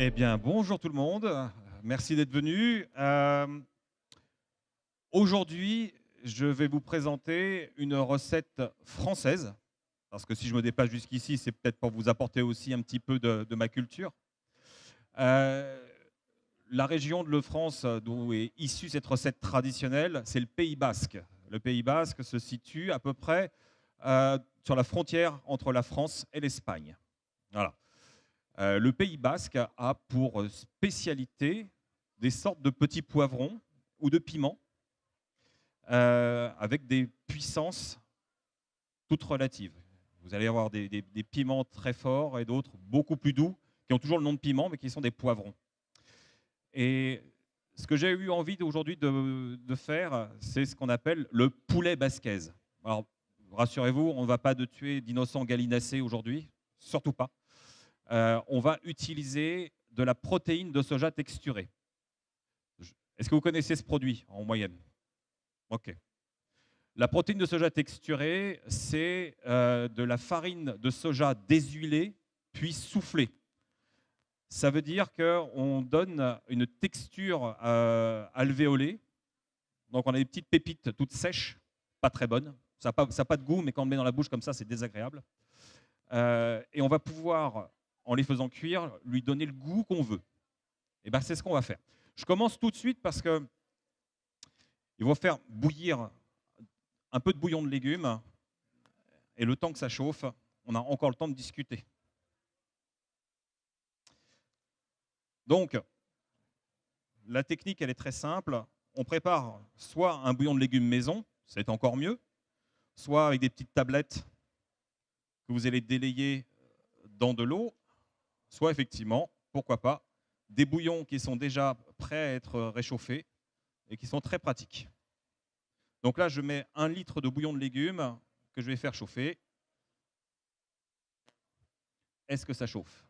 Eh bien, bonjour tout le monde. Merci d'être venu. Aujourd'hui, je vais vous présenter une recette française, parce que si je me déplace jusqu'ici, c'est peut-être pour vous apporter aussi un petit peu de ma culture. Euh, la région de Lefrance d'où est issue cette recette traditionnelle, c'est le Pays Basque. Le Pays Basque se situe à peu près sur la frontière entre la France et l'Espagne. Voilà. Le Pays Basque a pour spécialité des sortes de petits poivrons ou de piments avec des puissances toutes relatives. Vous allez avoir des piments très forts et d'autres beaucoup plus doux qui ont toujours le nom de piment mais qui sont des poivrons. Et ce que j'ai eu envie aujourd'hui de faire, c'est ce qu'on appelle le poulet basquaise. Alors, rassurez-vous, on ne va pas de tuer d'innocents gallinacés aujourd'hui, surtout pas. On va utiliser de la protéine de soja texturée. Est-ce que vous connaissez ce produit en moyenne? Ok. La protéine de soja texturée, c'est de la farine de soja déshuilée puis soufflée. Ça veut dire qu'on donne une texture alvéolée. Donc on a des petites pépites toutes sèches, pas très bonnes. Ça n'a pas de goût, mais quand on le met dans la bouche comme ça, c'est désagréable. Et on va pouvoir, en les faisant cuire, lui donner le goût qu'on veut. Et ben c'est ce qu'on va faire. Je commence tout de suite parce que il faut faire bouillir un peu de bouillon de légumes et le temps que ça chauffe, on a encore le temps de discuter. Donc, la technique, elle est très simple. On prépare soit un bouillon de légumes maison, c'est encore mieux, soit avec des petites tablettes que vous allez délayer dans de l'eau, soit effectivement, pourquoi pas, des bouillons qui sont déjà prêts à être réchauffés et qui sont très pratiques. Donc là, je mets 1 litre de bouillon de légumes que je vais faire chauffer. Est-ce que ça chauffe?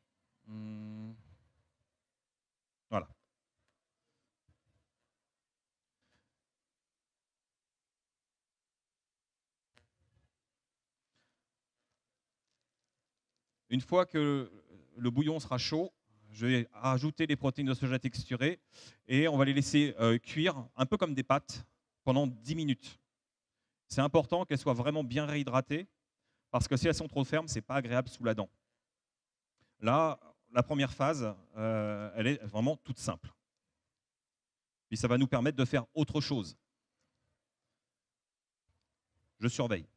Voilà. Une fois que le bouillon sera chaud, je vais rajouter les protéines de soja texturées et on va les laisser cuire un peu comme des pâtes pendant 10 minutes. C'est important qu'elles soient vraiment bien réhydratées parce que si elles sont trop fermes, ce n'est pas agréable sous la dent. Là, la première phase, elle est vraiment toute simple. Puis ça va nous permettre de faire autre chose. Je surveille.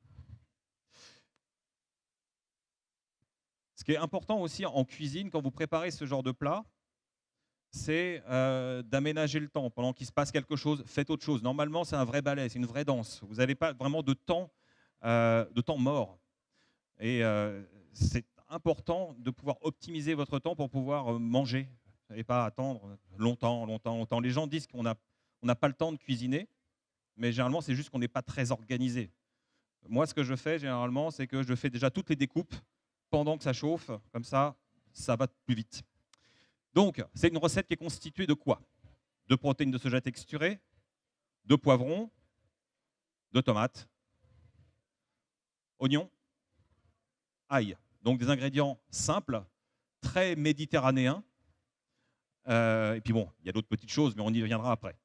Ce qui est important aussi en cuisine, quand vous préparez ce genre de plat, c'est d'aménager le temps. Pendant qu'il se passe quelque chose, faites autre chose. Normalement, c'est un vrai ballet, c'est une vraie danse. Vous n'avez pas vraiment de temps mort. Et c'est important de pouvoir optimiser votre temps pour pouvoir manger et pas attendre longtemps, longtemps, longtemps. Les gens disent qu'on n'a pas le temps de cuisiner, mais généralement, c'est juste qu'on n'est pas très organisé. Moi, ce que je fais généralement, c'est que je fais déjà toutes les découpes pendant que ça chauffe. Comme ça va plus vite. Donc, c'est une recette qui est constituée de quoi? De protéines de soja texturées, de poivrons, de tomates, oignons, ail. Donc des ingrédients simples, très méditerranéens. Et puis bon, il y a d'autres petites choses, mais on y reviendra après.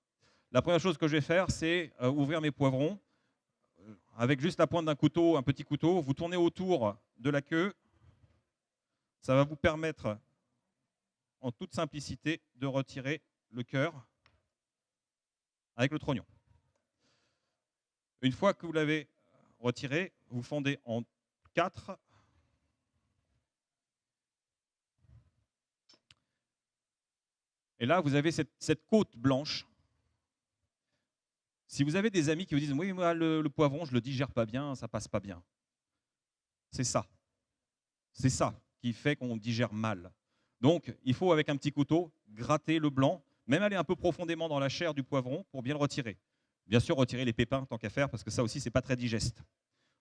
La première chose que je vais faire, c'est ouvrir mes poivrons avec juste la pointe d'un couteau, un petit couteau. Vous tournez autour de la queue. Ça va vous permettre, en toute simplicité, de retirer le cœur avec le trognon. Une fois que vous l'avez retiré, vous fondez en 4. Et là, vous avez cette côte blanche. Si vous avez des amis qui vous disent « Oui, moi, le poivron, je ne le digère pas bien, ça passe pas bien », c'est ça. C'est ça qui fait qu'on digère mal. Donc, il faut, avec un petit couteau, gratter le blanc, même aller un peu profondément dans la chair du poivron pour bien le retirer. Bien sûr, retirer les pépins tant qu'à faire, parce que ça aussi, ce n'est pas très digeste.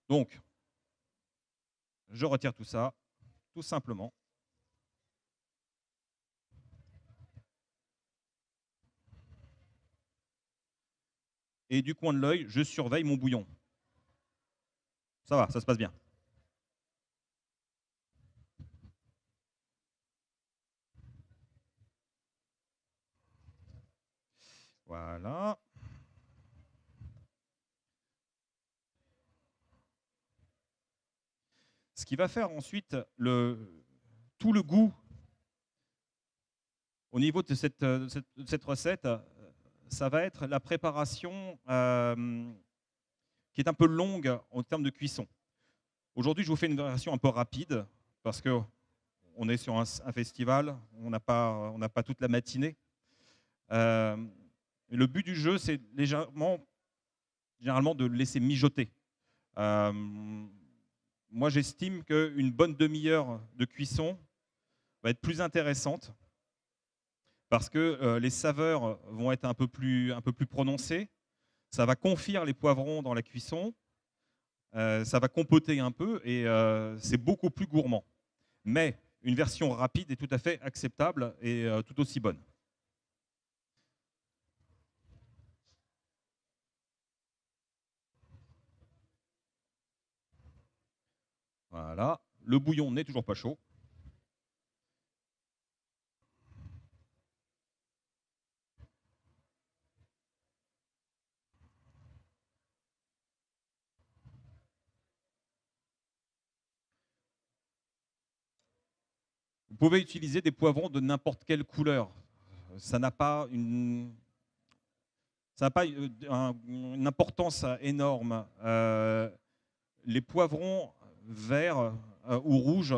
Donc, je retire tout ça, tout simplement. Et du coin de l'œil, je surveille mon bouillon. Ça va, ça se passe bien. Voilà. Ce qui va faire ensuite tout le goût au niveau de cette recette, ça va être la préparation qui est un peu longue en termes de cuisson. Aujourd'hui, je vous fais une version un peu rapide parce qu'on est sur un festival, on n'a pas toute la matinée. Le but du jeu, c'est généralement de le laisser mijoter. Moi, j'estime qu'une bonne demi-heure de cuisson va être plus intéressante parce que les saveurs vont être un peu plus prononcées. Ça va confire les poivrons dans la cuisson, ça va compoter un peu et c'est beaucoup plus gourmand. Mais une version rapide est tout à fait acceptable et tout aussi bonne. Voilà, le bouillon n'est toujours pas chaud. Vous pouvez utiliser des poivrons de n'importe quelle couleur. Ça n'a pas une une importance énorme. Les poivrons verts ou rouges,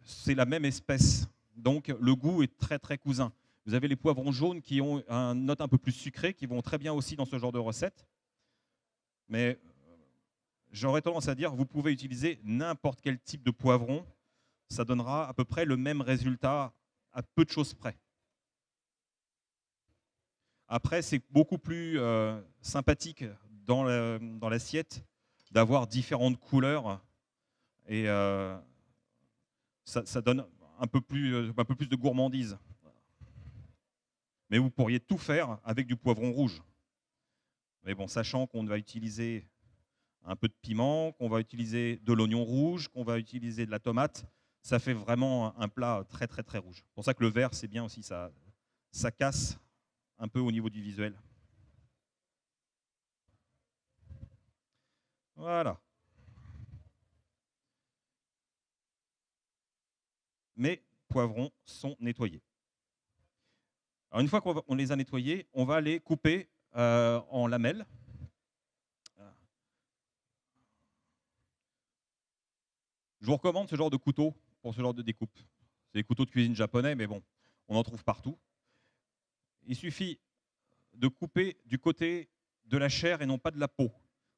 c'est la même espèce. Donc le goût est très très cousin. Vous avez les poivrons jaunes qui ont une note un peu plus sucrée, qui vont très bien aussi dans ce genre de recette. Mais j'aurais tendance à dire, vous pouvez utiliser n'importe quel type de poivron. Ça donnera à peu près le même résultat à peu de choses près. Après, c'est beaucoup plus sympathique dans l'assiette d'avoir différentes couleurs et ça donne un peu plus de gourmandise. Mais vous pourriez tout faire avec du poivron rouge. Mais bon, sachant qu'on va utiliser un peu de piment, qu'on va utiliser de l'oignon rouge, qu'on va utiliser de la tomate, ça fait vraiment un plat très très très rouge. C'est pour ça que le vert, c'est bien aussi, ça casse un peu au niveau du visuel. Voilà. Mes poivrons sont nettoyés. Alors une fois qu'on les a nettoyés, on va les couper en lamelles. Je vous recommande ce genre de couteau pour ce genre de découpe. C'est des couteaux de cuisine japonais, mais bon, on en trouve partout. Il suffit de couper du côté de la chair et non pas de la peau.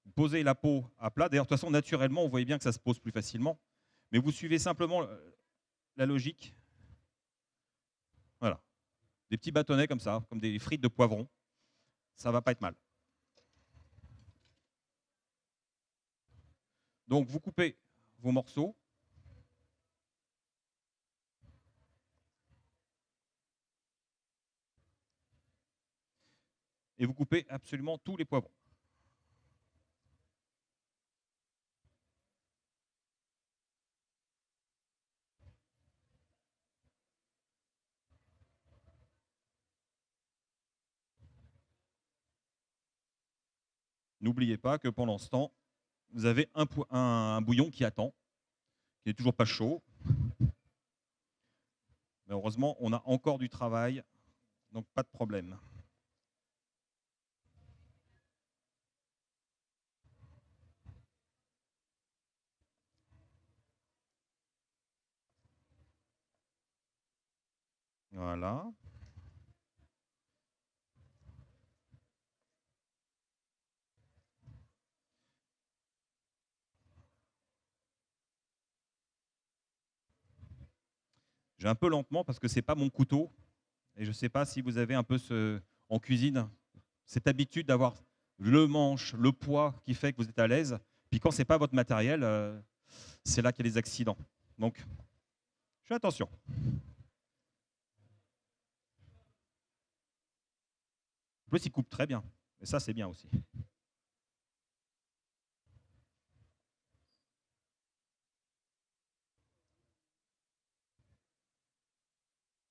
Vous posez la peau à plat. D'ailleurs, de toute façon, naturellement, vous voyez bien que ça se pose plus facilement. Mais vous suivez simplement la logique. Voilà. Des petits bâtonnets comme ça, comme des frites de poivron. Ça ne va pas être mal. Donc, vous coupez vos morceaux. Et vous coupez absolument tous les poivrons. N'oubliez pas que pendant ce temps, vous avez un bouillon qui attend, qui n'est toujours pas chaud. Mais heureusement, on a encore du travail, donc pas de problème. Voilà. J'ai un peu lentement parce que ce n'est pas mon couteau. Et je ne sais pas si vous avez un peu en cuisine cette habitude d'avoir le manche, le poids qui fait que vous êtes à l'aise. Puis quand ce n'est pas votre matériel, c'est là qu'il y a des accidents. Donc, je fais attention. En plus, il coupe très bien. Et ça, c'est bien aussi.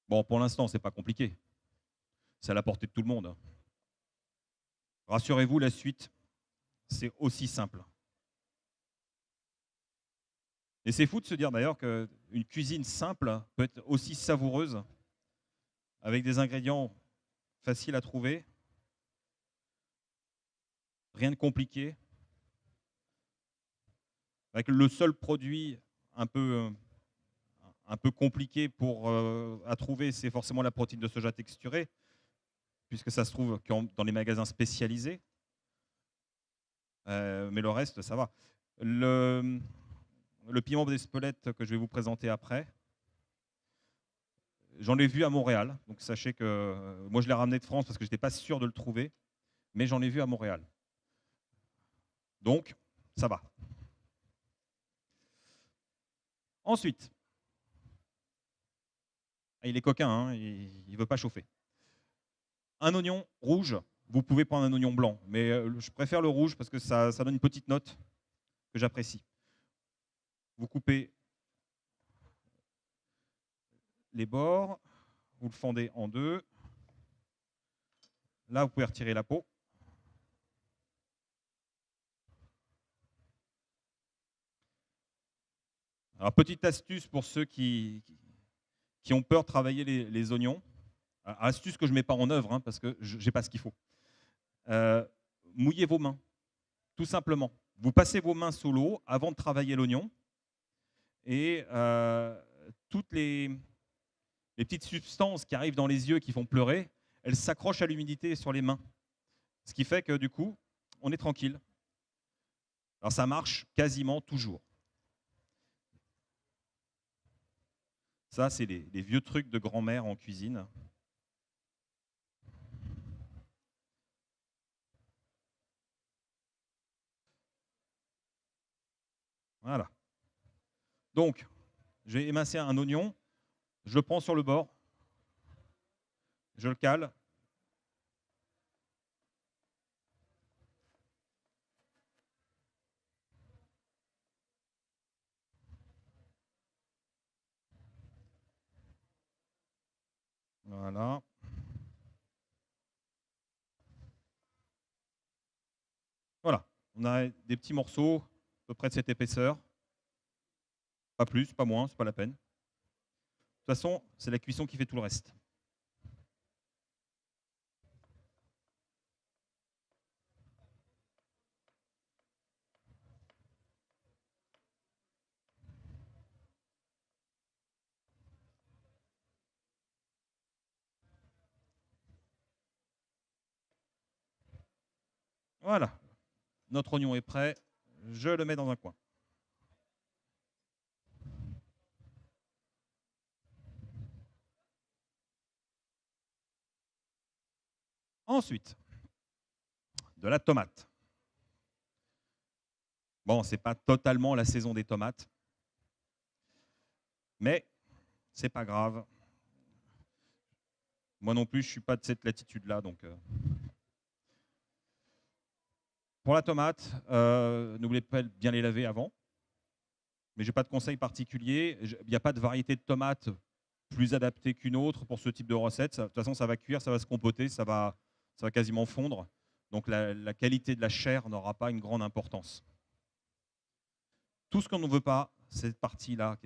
Bon, pour l'instant, c'est pas compliqué. c'est à la portée de tout le monde. Rassurez-vous, la suite, c'est aussi simple. Et c'est fou de se dire d'ailleurs qu'une cuisine simple peut être aussi savoureuse, avec des ingrédients faciles à trouver, rien de compliqué, avec le seul produit un peu, un peu compliqué à trouver, c'est forcément la protéine de soja texturée, puisque ça se trouve dans les magasins spécialisés. Mais le reste, ça va. Le piment d'Espelette que je vais vous présenter après, j'en ai vu à Montréal. Donc sachez que moi, je l'ai ramené de France parce que je n'étais pas sûr de le trouver, mais j'en ai vu à Montréal. Donc, ça va. Ensuite, il est coquin, hein, il ne veut pas chauffer. Un oignon rouge, vous pouvez prendre un oignon blanc, mais je préfère le rouge parce que ça donne une petite note que j'apprécie. Vous coupez les bords, vous le fendez en deux. Là, vous pouvez retirer la peau. Alors, petite astuce pour ceux qui ont peur de travailler les oignons. Astuce que je ne mets pas en œuvre, hein, parce que je n'ai pas ce qu'il faut. Mouillez vos mains, tout simplement. Vous passez vos mains sous l'eau avant de travailler l'oignon. Et toutes les petites substances qui arrivent dans les yeux, qui font pleurer, elles s'accrochent à l'humidité sur les mains. Ce qui fait que du coup, on est tranquille. Alors ça marche quasiment toujours. Ça, c'est les vieux trucs de grand-mère en cuisine. Voilà. Donc, je vais émincer un oignon. Je le prends sur le bord. Je le cale. Voilà. Voilà. On a des petits morceaux, à peu près de cette épaisseur. Pas plus, pas moins, c'est pas la peine. De toute façon, c'est la cuisson qui fait tout le reste. Voilà. Notre oignon est prêt. Je le mets dans un coin. Ensuite, de la tomate. Bon, ce n'est pas totalement la saison des tomates, mais c'est pas grave. Moi non plus, je ne suis pas de cette latitude-là. Donc, pour la tomate, n'oubliez pas de bien les laver avant. Mais je n'ai pas de conseil particulier. Il n'y a pas de variété de tomates plus adaptée qu'une autre pour ce type de recette. De toute façon, ça va cuire, ça va se compoter, ça va quasiment fondre. Donc la qualité de la chair n'aura pas une grande importance. Tout ce qu'on ne veut pas, cette partie-là,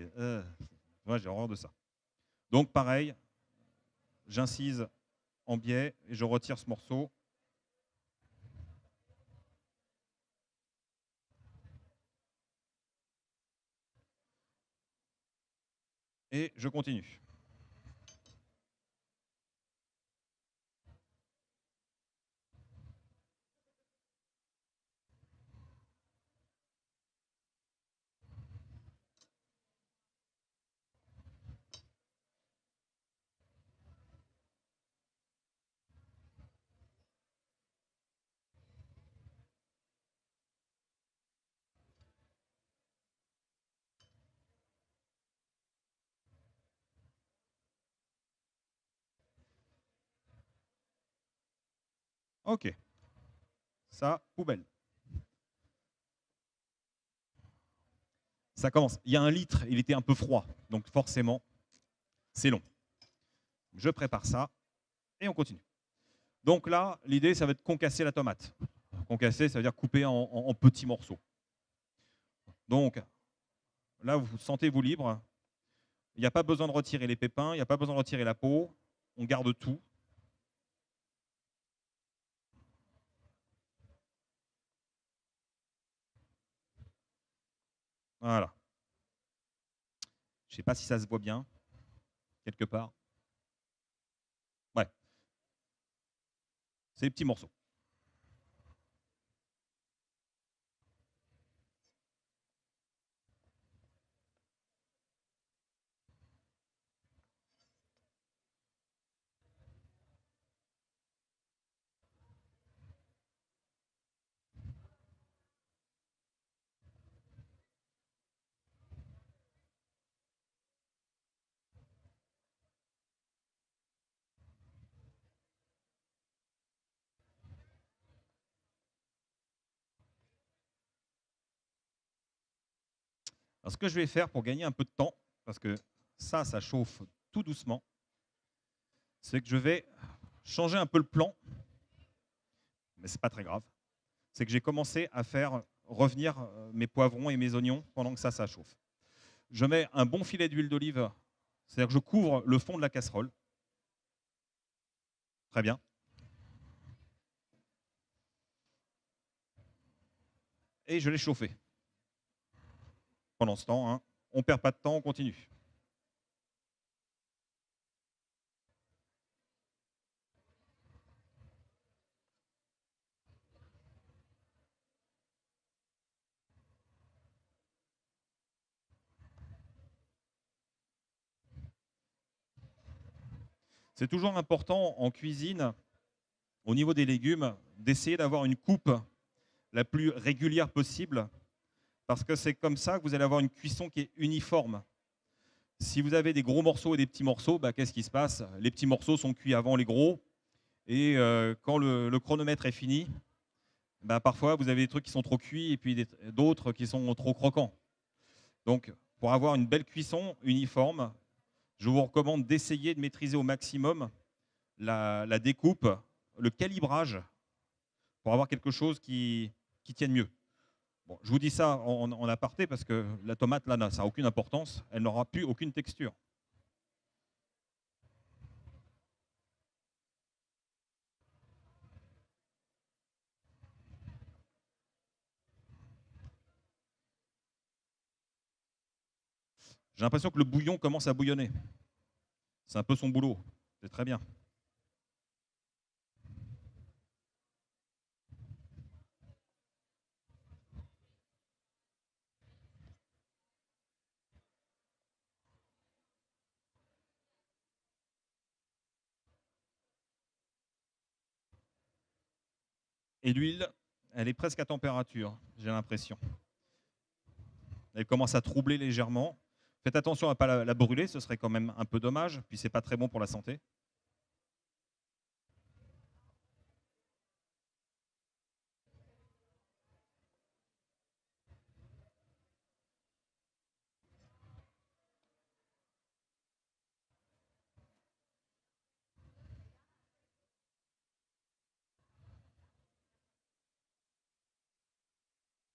moi j'ai horreur de ça. Donc pareil, j'incise en biais et je retire ce morceau. Et je continue. Ok. Ça, poubelle. Ça commence. Il y a 1 litre, il était un peu froid, donc forcément, c'est long. Je prépare ça et on continue. Donc là, l'idée, ça va être de concasser la tomate. Concasser, ça veut dire couper en petits morceaux. Donc là, vous sentez-vous libre. Il n'y a pas besoin de retirer les pépins, il n'y a pas besoin de retirer la peau. On garde tout. Voilà. Je ne sais pas si ça se voit bien, quelque part. Ouais, c'est des petits morceaux. Alors, ce que je vais faire pour gagner un peu de temps, parce que ça chauffe tout doucement, c'est que je vais changer un peu le plan, mais ce n'est pas très grave. C'est que j'ai commencé à faire revenir mes poivrons et mes oignons pendant que ça chauffe. Je mets un bon filet d'huile d'olive, c'est-à-dire que je couvre le fond de la casserole. Très bien. Et je l'ai chauffé. Pendant ce temps, hein, on ne perd pas de temps, on continue. C'est toujours important en cuisine, au niveau des légumes, d'essayer d'avoir une coupe la plus régulière possible, parce que c'est comme ça que vous allez avoir une cuisson qui est uniforme. Si vous avez des gros morceaux et des petits morceaux, bah, qu'est-ce qui se passe? Les petits morceaux sont cuits avant les gros, et quand le chronomètre est fini, bah, parfois vous avez des trucs qui sont trop cuits et puis d'autres qui sont trop croquants. Donc, pour avoir une belle cuisson uniforme, je vous recommande d'essayer de maîtriser au maximum la découpe, le calibrage, pour avoir quelque chose qui tienne mieux. Bon, je vous dis ça en aparté parce que la tomate, là, ça n'a aucune importance. Elle n'aura plus aucune texture. J'ai l'impression que le bouillon commence à bouillonner. C'est un peu son boulot. C'est très bien. Et l'huile, elle est presque à température, j'ai l'impression. Elle commence à troubler légèrement. Faites attention à ne pas la brûler, ce serait quand même un peu dommage, puis c'est pas très bon pour la santé.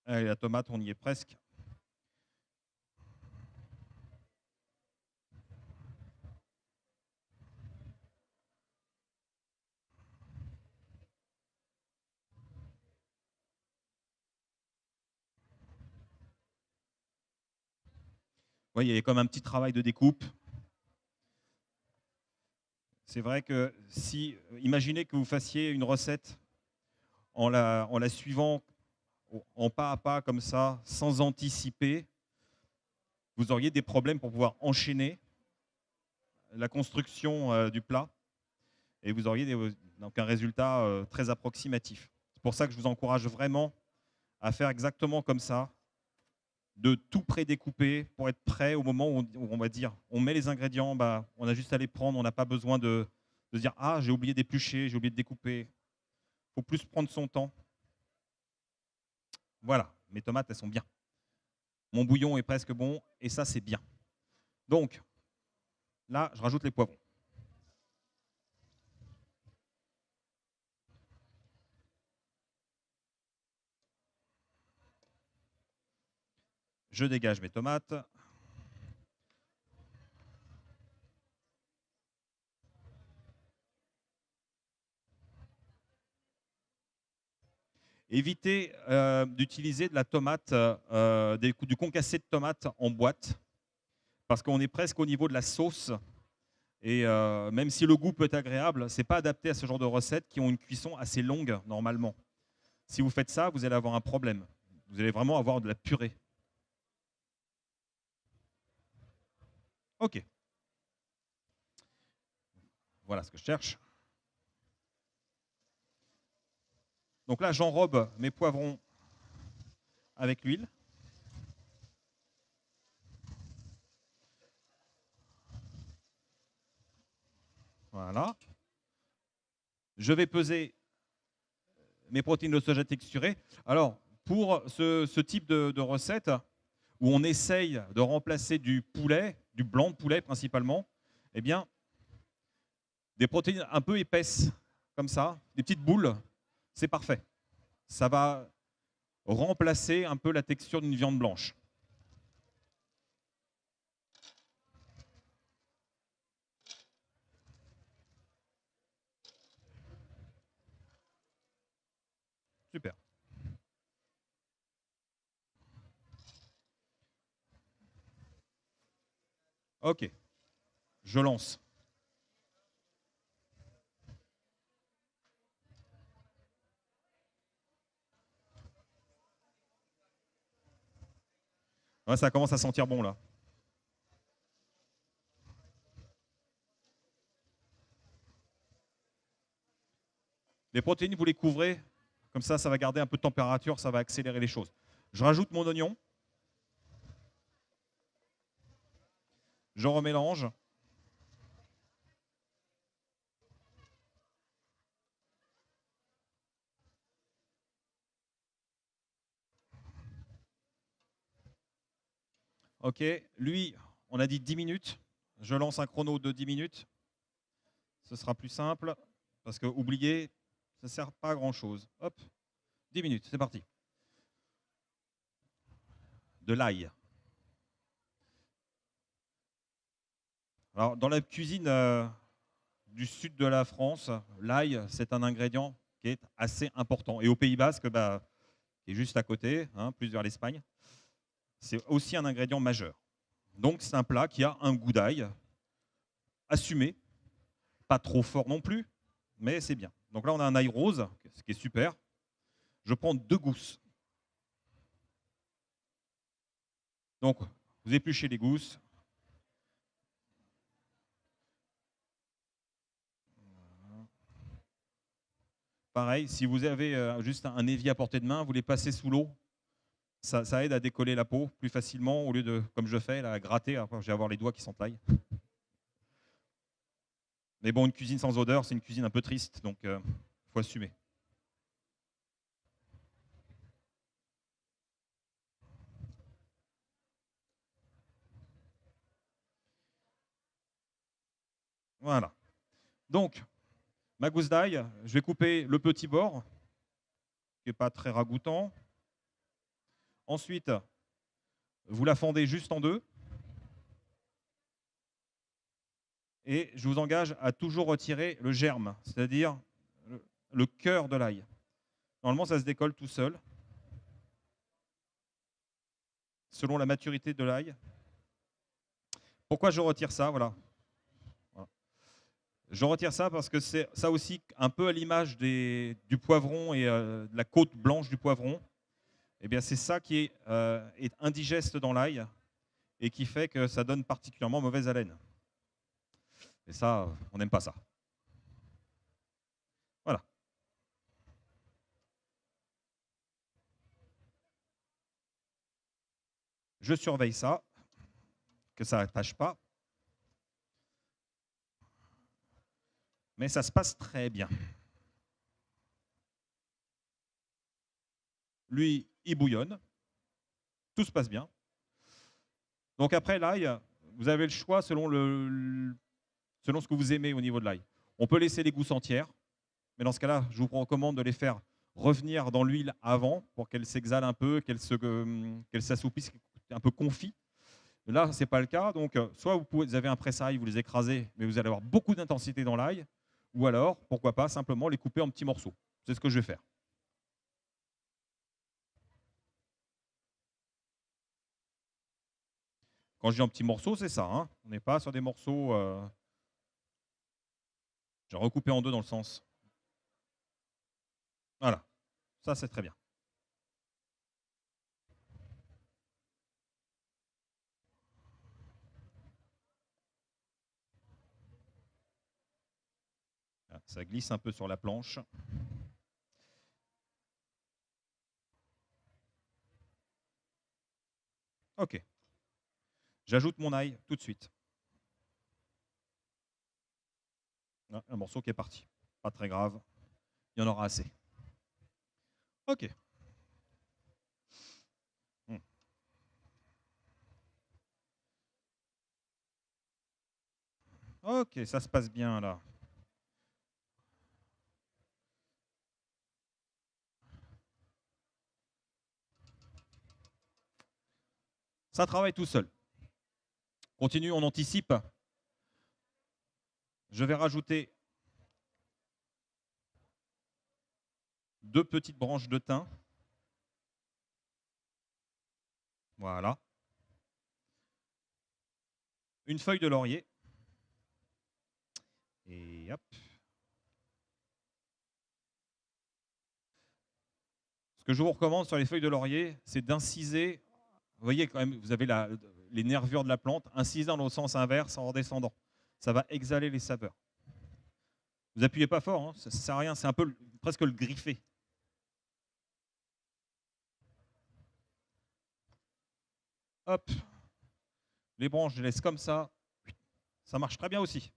Allez, la tomate, on y est presque. Oui, il y a comme un petit travail de découpe. C'est vrai que si, imaginez que vous fassiez une recette en la suivant en pas à pas comme ça, sans anticiper, vous auriez des problèmes pour pouvoir enchaîner la construction du plat et vous auriez donc un résultat très approximatif. C'est pour ça que je vous encourage vraiment à faire exactement comme ça, de tout prédécouper pour être prêt au moment où on va dire, on met les ingrédients, bah, on a juste à les prendre, on n'a pas besoin de dire ah j'ai oublié d'éplucher, j'ai oublié de découper. Il faut plus prendre son temps. Voilà, mes tomates elles sont bien. Mon bouillon est presque bon et ça c'est bien. Donc là je rajoute les poivrons. Je dégage mes tomates. Évitez d'utiliser de la tomate, du concassé de tomate en boîte, parce qu'on est presque au niveau de la sauce. Et même si le goût peut être agréable, ce n'est pas adapté à ce genre de recettes qui ont une cuisson assez longue normalement. Si vous faites ça, vous allez avoir un problème. Vous allez vraiment avoir de la purée. Ok. Voilà ce que je cherche. Donc là, j'enrobe mes poivrons avec l'huile. Voilà. Je vais peser mes protéines de soja texturées. Alors, pour ce type de recette, où on essaye de remplacer du poulet, du blanc de poulet principalement, eh bien, des protéines un peu épaisses, comme ça, des petites boules, c'est parfait. Ça va remplacer un peu la texture d'une viande blanche. Super. Ok, je lance. Ouais, ça commence à sentir bon là. Les protéines, vous les couvrez, comme ça va garder un peu de température, ça va accélérer les choses. Je rajoute mon oignon. Je remélange. Ok, lui, on a dit 10 minutes. Je lance un chrono de 10 minutes. Ce sera plus simple, parce que oubliez, ça ne sert pas à grand chose. Hop, 10 minutes, c'est parti. De l'ail. Alors, dans la cuisine du sud de la France, l'ail, c'est un ingrédient qui est assez important. Et au Pays Basque, qui est juste à côté, hein, plus vers l'Espagne, c'est aussi un ingrédient majeur. Donc, c'est un plat qui a un goût d'ail assumé, pas trop fort non plus, mais c'est bien. Donc là, on a un ail rose, ce qui est super. Je prends 2 gousses. Donc, vous épluchez les gousses. Pareil, si vous avez juste un évier à portée de main, vous les passez sous l'eau. Ça aide à décoller la peau plus facilement au lieu de, comme je fais, là, gratter. Après, je vais avoir les doigts qui s'entaillent. Mais bon, une cuisine sans odeur, c'est une cuisine un peu triste, donc il faut assumer. Voilà. Donc, ma gousse d'ail, je vais couper le petit bord, qui n'est pas très ragoûtant. Ensuite, vous la fendez juste en deux. Et je vous engage à toujours retirer le germe, c'est-à-dire le cœur de l'ail. Normalement, ça se décolle tout seul, selon la maturité de l'ail. Pourquoi je retire ça? Voilà. Je retire ça parce que c'est ça aussi, un peu à l'image du poivron et de la côte blanche du poivron. Eh bien, c'est ça qui est indigeste dans l'ail et qui fait que ça donne particulièrement mauvaise haleine. Et ça, on n'aime pas ça. Voilà. Je surveille ça, que ça n'attache pas. Mais ça se passe très bien. Lui, il bouillonne. Tout se passe bien. Donc après l'ail, vous avez le choix selon ce que vous aimez au niveau de l'ail. On peut laisser les gousses entières, mais dans ce cas-là, je vous recommande de les faire revenir dans l'huile avant pour qu'elles s'exhalent un peu, qu'elles s'assoupissent, un peu confit. Là, ce n'est pas le cas. Donc, soit vous avez un presse-ail, vous les écrasez, mais vous allez avoir beaucoup d'intensité dans l'ail. Ou alors, pourquoi pas, simplement les couper en petits morceaux. C'est ce que je vais faire. Quand je dis en petits morceaux, c'est ça. Hein. On n'est pas sur des morceaux... J'ai recoupé en deux dans le sens. Voilà. Ça, c'est très bien. Ça glisse un peu sur la planche. Ok. J'ajoute mon ail tout de suite. Ah, un morceau qui est parti. Pas très grave. Il y en aura assez. Ok. Ok, ça se passe bien là. Ça travaille tout seul. Continue, on anticipe. Je vais rajouter 2 petites branches de thym. Voilà. Une feuille de laurier. Et hop. Ce que je vous recommande sur les feuilles de laurier, c'est d'inciser. Vous voyez quand même, vous avez les nervures de la plante, inciser dans le sens inverse en redescendant. Ça va exhaler les saveurs. Vous appuyez pas fort, hein, ça ne sert à rien, c'est un peu presque le griffer. Hop. Les branches, je les laisse comme ça. Ça marche très bien aussi.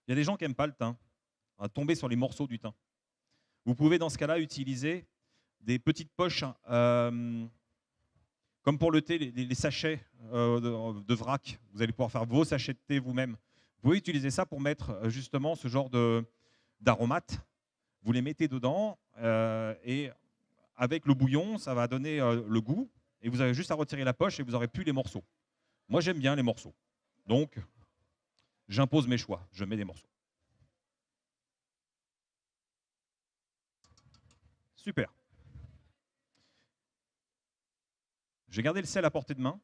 Il y a des gens qui n'aiment pas le thym, à tomber sur les morceaux du thym. Vous pouvez dans ce cas-là utiliser des petites poches, comme pour le thé, les sachets de vrac. Vous allez pouvoir faire vos sachets de thé vous-même. Vous pouvez utiliser ça pour mettre justement ce genre d'aromates. Vous les mettez dedans et avec le bouillon, ça va donner le goût. Et vous avez juste à retirer la poche et vous n'aurez plus les morceaux. Moi, j'aime bien les morceaux. Donc, j'impose mes choix. Je mets des morceaux. Super. J'ai gardé le sel à portée de main,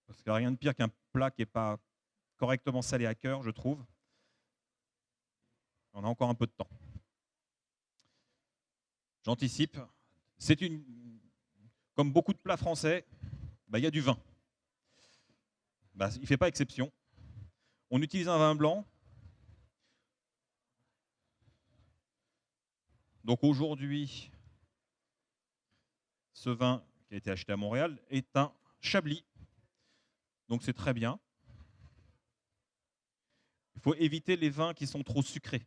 parce qu'il n'y a rien de pire qu'un plat qui n'est pas correctement salé à cœur, je trouve. On a encore un peu de temps. J'anticipe. C'est comme beaucoup de plats français, il y a du vin. Il ne fait pas exception. On utilise un vin blanc. Donc aujourd'hui, ce vin qui a été acheté à Montréal est un Chablis. Donc c'est très bien. Il faut éviter les vins qui sont trop sucrés.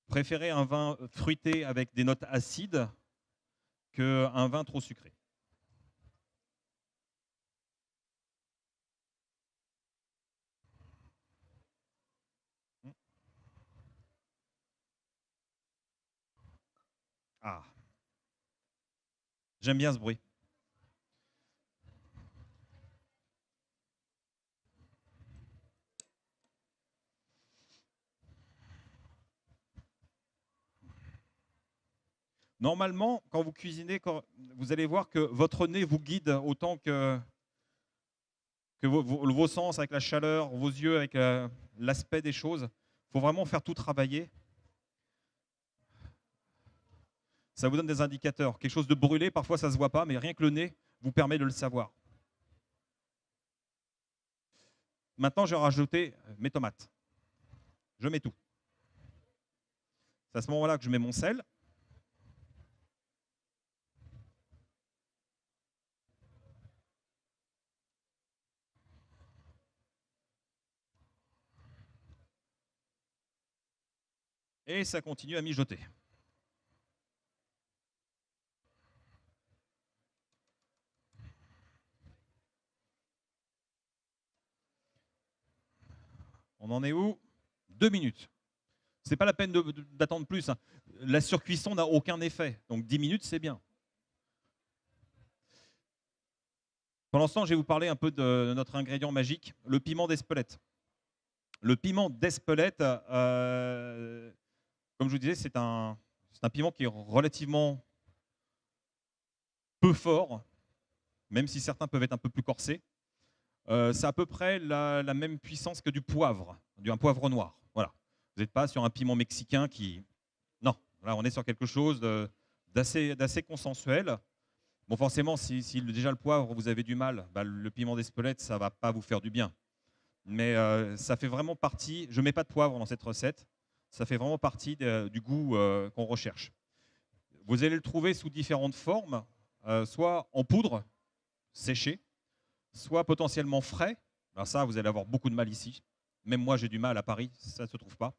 Préférez un vin fruité avec des notes acides qu'un vin trop sucré. Ah, j'aime bien ce bruit. Normalement, quand vous cuisinez, vous allez voir que votre nez vous guide autant que vos sens avec la chaleur, vos yeux avec l'aspect des choses. Il faut vraiment faire tout travailler. Ça vous donne des indicateurs. Quelque chose de brûlé, parfois ça ne se voit pas, mais rien que le nez vous permet de le savoir. Maintenant, je vais rajouter mes tomates. Je mets tout. C'est à ce moment-là que je mets mon sel. Et ça continue à mijoter. On en est où? 2 minutes. C'est pas la peine d'attendre plus. Hein. La surcuisson n'a aucun effet. Donc 10 minutes, c'est bien. Pendant ce temps, je vais vous parler un peu de notre ingrédient magique, le piment d'Espelette. Le piment d'Espelette, comme je vous disais, c'est un piment qui est relativement peu fort, même si certains peuvent être un peu plus corsés. C'est à peu près la même puissance que du poivre, un poivre noir. Voilà. Vous n'êtes pas sur un piment mexicain qui... Non, là on est sur quelque chose d'assez consensuel. Bon, forcément, si déjà le poivre, vous avez du mal, bah, le piment d'Espelette, ça ne va pas vous faire du bien. Mais ça fait vraiment partie, je ne mets pas de poivre dans cette recette, ça fait vraiment partie du goût qu'on recherche. Vous allez le trouver sous différentes formes, soit en poudre, séché, soit potentiellement frais. Alors ça, vous allez avoir beaucoup de mal ici. Même moi, j'ai du mal à Paris, ça ne se trouve pas.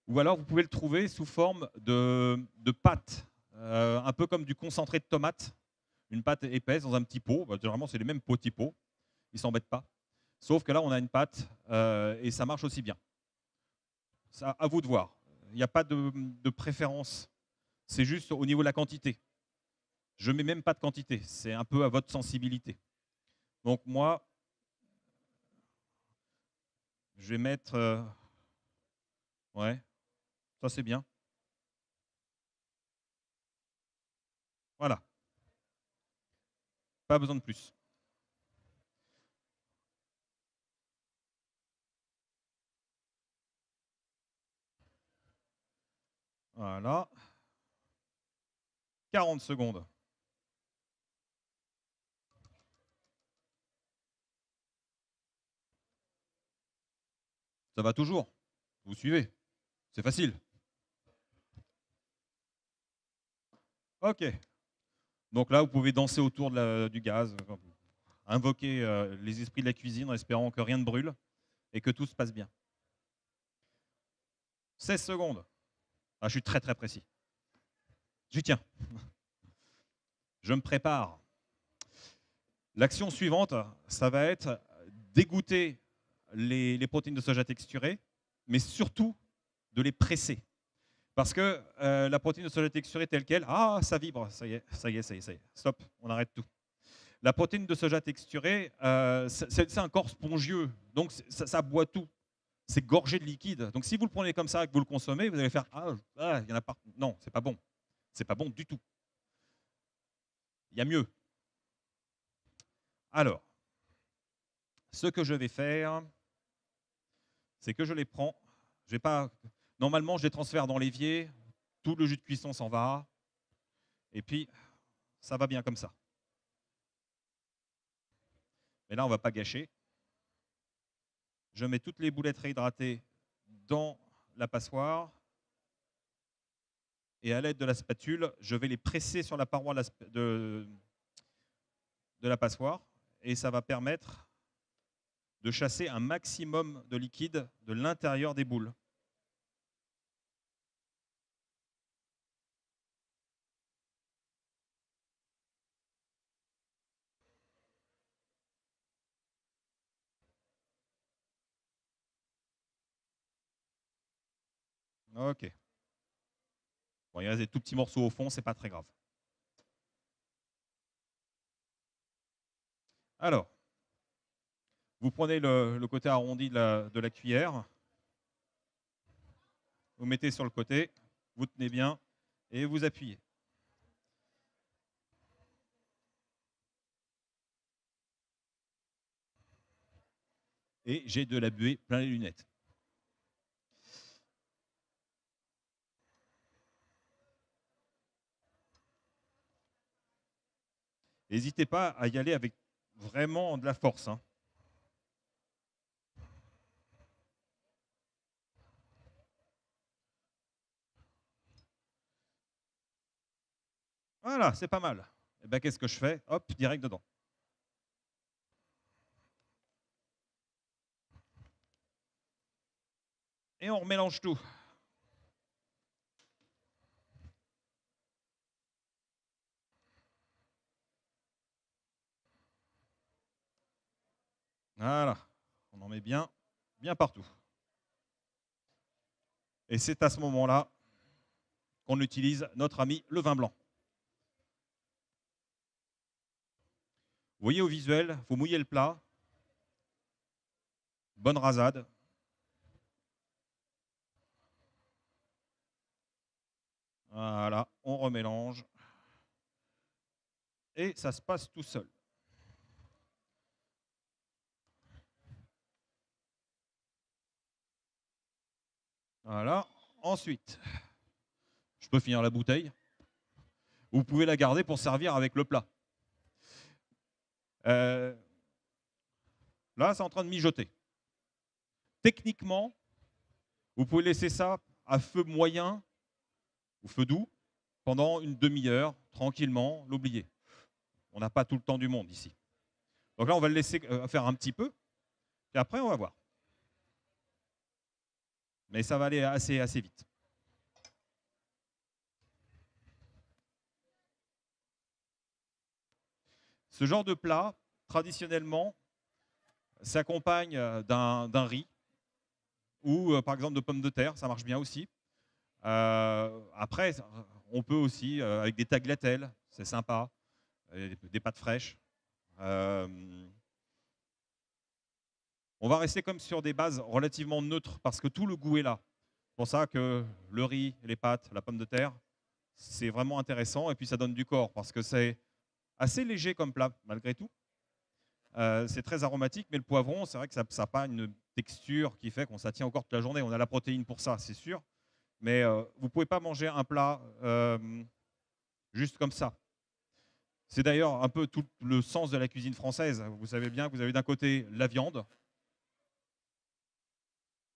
Ou alors, vous pouvez le trouver sous forme de pâte, un peu comme du concentré de tomate, une pâte épaisse dans un petit pot. Bah, généralement, c'est les mêmes petits pots, ils ne s'embêtent pas. Sauf que là, on a une pâte et ça marche aussi bien. Ça, à vous de voir. Il n'y a pas de préférence. C'est juste au niveau de la quantité. Je ne mets même pas de quantité. C'est un peu à votre sensibilité. Donc moi, je vais mettre... ouais, ça c'est bien. Voilà. Pas besoin de plus. Voilà. 40 secondes. Ça va toujours. Vous suivez. C'est facile. OK. Donc là, vous pouvez danser autour du gaz, invoquer les esprits de la cuisine en espérant que rien ne brûle et que tout se passe bien. 16 secondes. Ah, je suis très très précis. J'y tiens. Je me prépare. L'action suivante, ça va être d'égoutter les protéines de soja texturées, mais surtout de les presser. Parce que la protéine de soja texturée telle qu'elle, ah, ça vibre, ça y est, ça y est, ça y est, ça y est. Stop, on arrête tout. La protéine de soja texturée, c'est un corps spongieux, donc ça boit tout. C'est gorgé de liquide. Donc si vous le prenez comme ça et que vous le consommez, vous allez faire il y en a pas. Non, c'est pas bon. C'est pas bon du tout. Il y a mieux. Alors, ce que je vais faire, c'est que je les prends. Je vais pas. Normalement, je les transfère dans l'évier. Tout le jus de cuisson s'en va. Et puis, ça va bien comme ça. Mais là, on ne va pas gâcher. Je mets toutes les boulettes réhydratées dans la passoire. Et à l'aide de la spatule, je vais les presser sur la paroi de la passoire. Et ça va permettre de chasser un maximum de liquide de l'intérieur des boules. Ok. Bon, il reste des tout petits morceaux au fond, c'est pas très grave. Alors, vous prenez le côté arrondi de la cuillère, vous mettez sur le côté, vous tenez bien et vous appuyez. Et j'ai de la buée plein les lunettes. N'hésitez pas à y aller avec vraiment de la force. Hein. Voilà, c'est pas mal. Et ben, qu'est-ce que je fais? Hop, direct dedans. Et on remélange tout. Voilà, on en met bien, bien partout. Et c'est à ce moment-là qu'on utilise notre ami le vin blanc. voyez au visuel, il faut mouiller le plat. Bonne rasade. Voilà, on remélange. Et ça se passe tout seul. Voilà. Ensuite, je peux finir la bouteille. Vous pouvez la garder pour servir avec le plat. Là, c'est en train de mijoter. Techniquement, vous pouvez laisser ça à feu moyen ou feu doux pendant une demi-heure, tranquillement, l'oublier. On n'a pas tout le temps du monde ici. Donc là, on va le laisser faire un petit peu, et après, on va voir. Mais ça va aller assez vite. Ce genre de plat, traditionnellement, s'accompagne d'un riz ou par exemple de pommes de terre, ça marche bien aussi. Après, on peut aussi, avec des tagliatelles, c'est sympa, des pâtes fraîches. On va rester comme sur des bases relativement neutres parce que tout le goût est là. C'est pour ça que le riz, les pâtes, la pomme de terre, c'est vraiment intéressant et puis ça donne du corps parce que c'est assez léger comme plat malgré tout. C'est très aromatique, mais le poivron, c'est vrai que ça n'a pas une texture qui fait qu'on ça tient encore toute la journée. On a la protéine pour ça, c'est sûr. Mais vous ne pouvez pas manger un plat juste comme ça. C'est d'ailleurs un peu tout le sens de la cuisine française. Vous savez bien que vous avez d'un côté la viande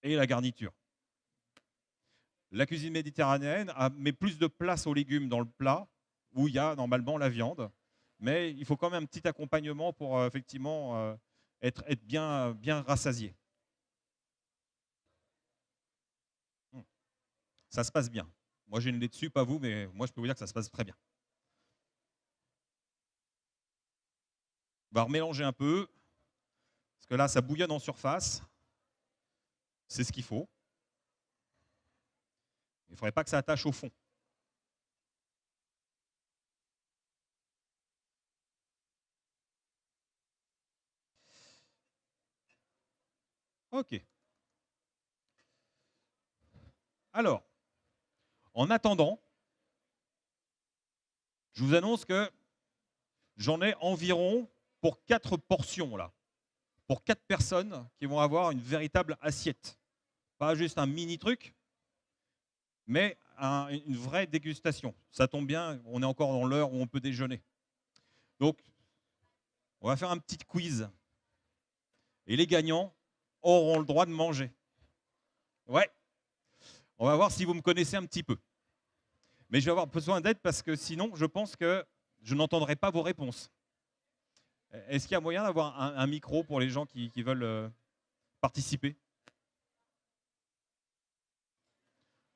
et la garniture. La cuisine méditerranéenne met plus de place aux légumes dans le plat, où il y a normalement la viande. Mais il faut quand même un petit accompagnement pour effectivement être bien rassasié. Ça se passe bien. Moi, j'ai une lait dessus, pas vous, mais moi, je peux vous dire que ça se passe très bien. On va remélanger un peu, parce que là, ça bouillonne en surface. C'est ce qu'il faut. Il ne faudrait pas que ça attache au fond. OK. Alors, en attendant, je vous annonce que j'en ai environ pour 4 portions, là. Pour 4 personnes qui vont avoir une véritable assiette. Pas juste un mini truc, mais une vraie dégustation. Ça tombe bien, on est encore dans l'heure où on peut déjeuner. Donc, on va faire un petit quiz. Et les gagnants auront le droit de manger. Ouais. On va voir si vous me connaissez un petit peu. Mais je vais avoir besoin d'aide parce que sinon, je pense que je n'entendrai pas vos réponses. Est-ce qu'il y a moyen d'avoir un micro pour les gens qui veulent participer?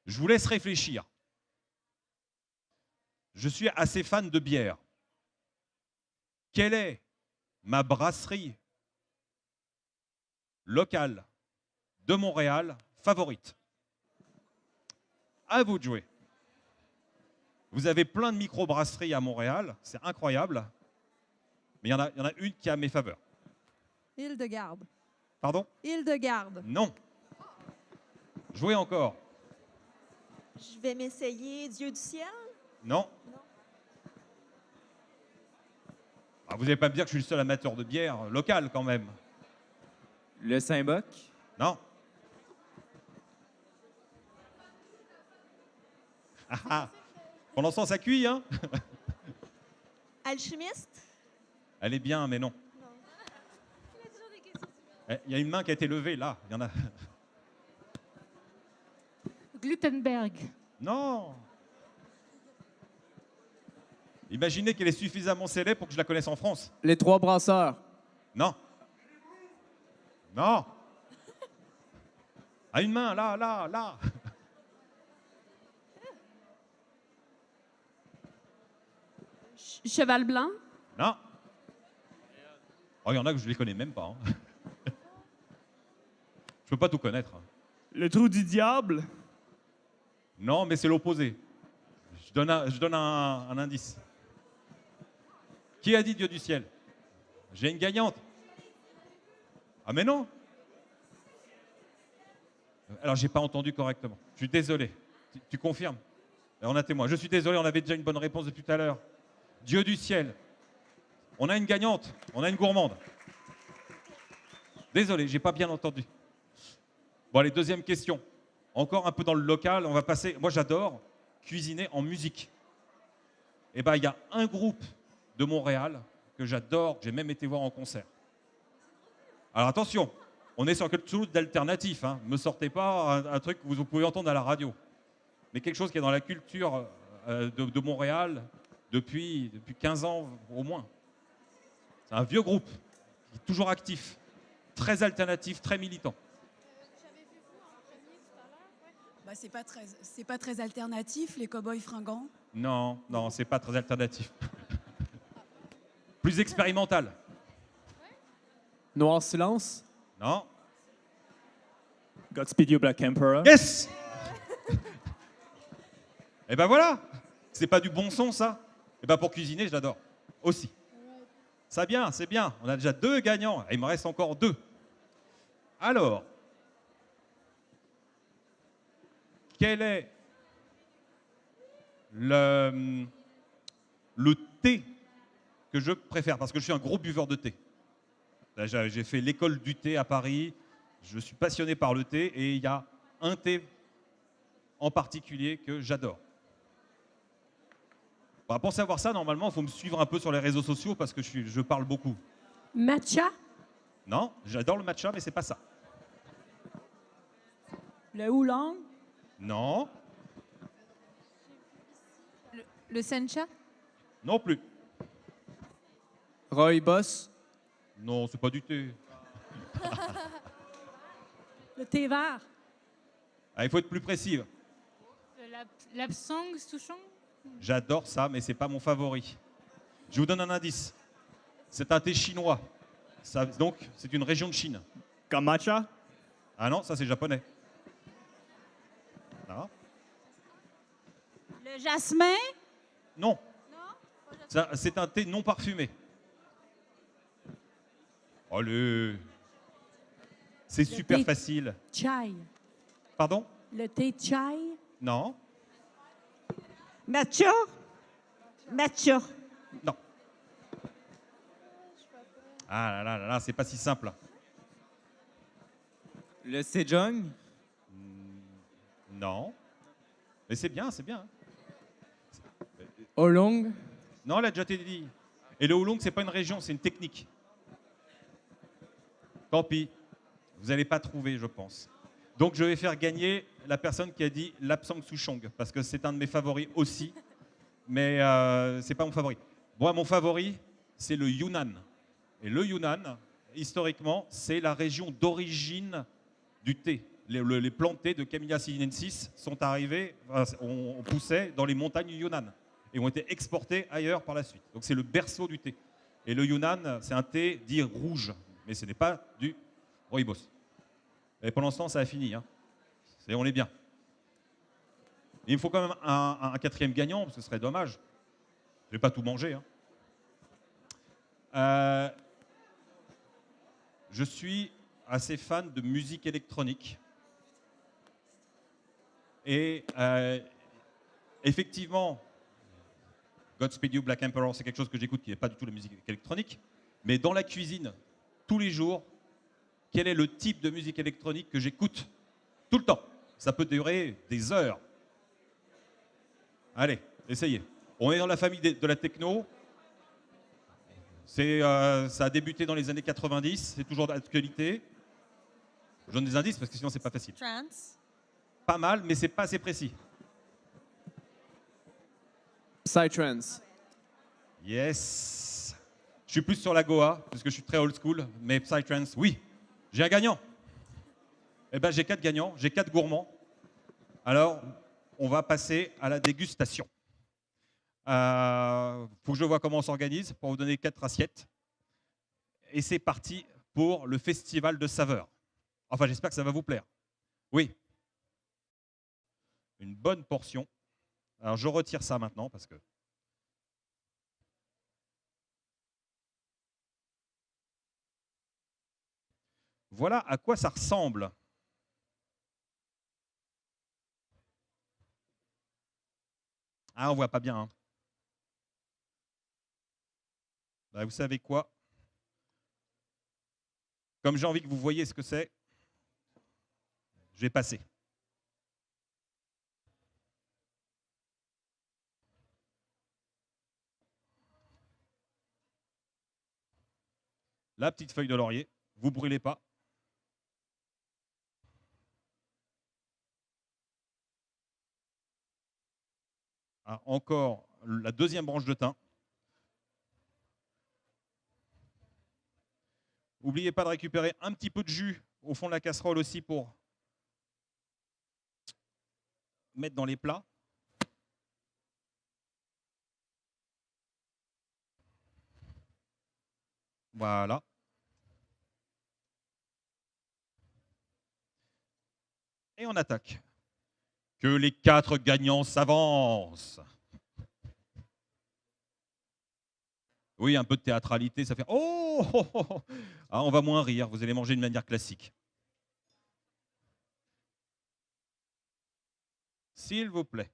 Je vous laisse réfléchir. Je suis assez fan de bière. Quelle est ma brasserie locale de Montréal favorite? À vous de jouer. Vous avez plein de micro-brasseries à Montréal, c'est incroyable. Mais il y en a une qui a mes faveurs. Hildegarde. Pardon? Hildegarde. Non. Jouez encore. Je vais m'essayer Dieu du ciel. Non. Ah, vous n'allez pas me dire que je suis le seul amateur de bière locale quand même. Le Saint-Boc. Non. Pendant ce temps, ça cuit, hein? Alchimiste. Elle est bien, mais non. Il y a une main qui a été levée, là. Il y en a. Glutenberg. Non. Imaginez qu'elle est suffisamment célèbre pour que je la connaisse en France. Les Trois Brasseurs. Non. Non. À une main, là. Cheval blanc. Non. Oh, il y en a que je ne les connais même pas. Hein. Je peux pas tout connaître. Le Trou du Diable. Non, mais c'est l'opposé. Je donne un indice. Qui a dit Dieu du ciel? J'ai une gagnante. Ah mais non. Alors j'ai pas entendu correctement. Je suis désolé. Tu confirmes? On a témoin. Je suis désolé, on avait déjà une bonne réponse depuis tout à l'heure. Dieu du ciel. On a une gagnante, on a une gourmande. Désolé, j'ai pas bien entendu. Bon, allez, deuxième question. Encore un peu dans le local, on va passer. Moi, j'adore cuisiner en musique. Eh ben, il y a un groupe de Montréal que j'adore, que j'ai même été voir en concert. Alors attention, on est sur quelque chose d'alternatif. Hein. Ne me sortez pas un truc que vous pouvez entendre à la radio. Mais quelque chose qui est dans la culture de Montréal depuis 15 ans au moins. C'est un vieux groupe, qui est toujours actif, très alternatif, très militant. Bah, c'est pas très alternatif, les cow-boys fringants. Non, non, c'est pas très alternatif. Plus expérimental. Noir Silence. Non. Godspeed You Black Emperor. Yes. Et ben voilà. C'est pas du bon son, ça. Et ben pour cuisiner, je l'adore. Aussi. Ça bien, c'est bien. On a déjà 2 gagnants. Il me reste encore 2. Alors, quel est le thé que je préfère? Parce que je suis un gros buveur de thé. J'ai fait l'école du thé à Paris. Je suis passionné par le thé et il y a un thé en particulier que j'adore. Bon, pour savoir ça, normalement, il faut me suivre un peu sur les réseaux sociaux parce que je parle beaucoup. Matcha. Non, j'adore le matcha, mais c'est pas ça. Le oolong. Non, Le sencha. non plus. Rooibos. Non, c'est pas du thé. Le thé vert. Ah, il faut être plus précis. Lapsang Souchong. J'adore ça, mais c'est pas mon favori. Je vous donne un indice. C'est un thé chinois. Donc, c'est une région de Chine. Comme matcha. Ah non, ça c'est japonais. Non. Le jasmin. Non. C'est un thé non parfumé. Allez. C'est super thé- facile. Chai. Pardon? Le thé chai. Non. Matcha. Matcha. Non. Ah là là là, c'est pas si simple. Le Sejong. Non. Mais c'est bien, c'est bien. Oolong. Non, elle a déjà été dit. Et le oolong, c'est pas une région, c'est une technique. Tant pis. Vous n'allez pas trouver, je pense. Donc, je vais faire gagner la personne qui a dit l'Apsang Souchong, parce que c'est un de mes favoris aussi. Mais c'est pas mon favori. Moi, mon favori, c'est le Yunnan. Et le Yunnan, historiquement, c'est la région d'origine du thé. Les plants de thé de Camellia sinensis sont arrivés, on poussait dans les montagnes du Yunnan et ont été exportés ailleurs par la suite. Donc c'est le berceau du thé. Et le Yunnan, c'est un thé dit rouge, mais ce n'est pas du rooibos. Et pendant ce temps, ça a fini. Hein. On est bien. Et il me faut quand même un 4e gagnant, parce que ce serait dommage. Je ne vais pas tout manger. Hein. Je suis assez fan de musique électronique. Et effectivement, Godspeed You Black Emperor, c'est quelque chose que j'écoute qui n'est pas du tout la musique électronique. Mais dans la cuisine, tous les jours, quel est le type de musique électronique que j'écoute tout le temps? Ça peut durer des heures. Allez, essayez. On est dans la famille de la techno. Ça a débuté dans les années 90, c'est toujours d'actualité. Je donne des indices parce que sinon c'est pas facile. Trance. Pas mal, mais c'est pas assez précis. Psytrance. Yes. Je suis plus sur la Goa parce que je suis très old school, mais Psytrance, oui. J'ai un gagnant. Eh ben j'ai 4 gagnants, j'ai 4 gourmands. Alors, on va passer à la dégustation. Faut que je vois comment on s'organise pour vous donner 4 assiettes. Et c'est parti pour le festival de saveurs. Enfin, j'espère que ça va vous plaire. Oui. Une bonne portion. Alors, je retire ça maintenant parce que Voilà à quoi ça ressemble. Ah, on voit pas bien. Hein. Bah, vous savez quoi? Comme j'ai envie que vous voyez ce que c'est, je vais passer. La petite feuille de laurier, vous brûlez pas. Ah, encore la deuxième branche de thym. N'oubliez pas de récupérer un petit peu de jus au fond de la casserole aussi pour mettre dans les plats. Voilà. Et on attaque. Que les 4 gagnants s'avancent. Oui, un peu de théâtralité, ça fait oh, oh, oh, oh. Ah, on va moins rire, vous allez manger de manière classique. S'il vous plaît.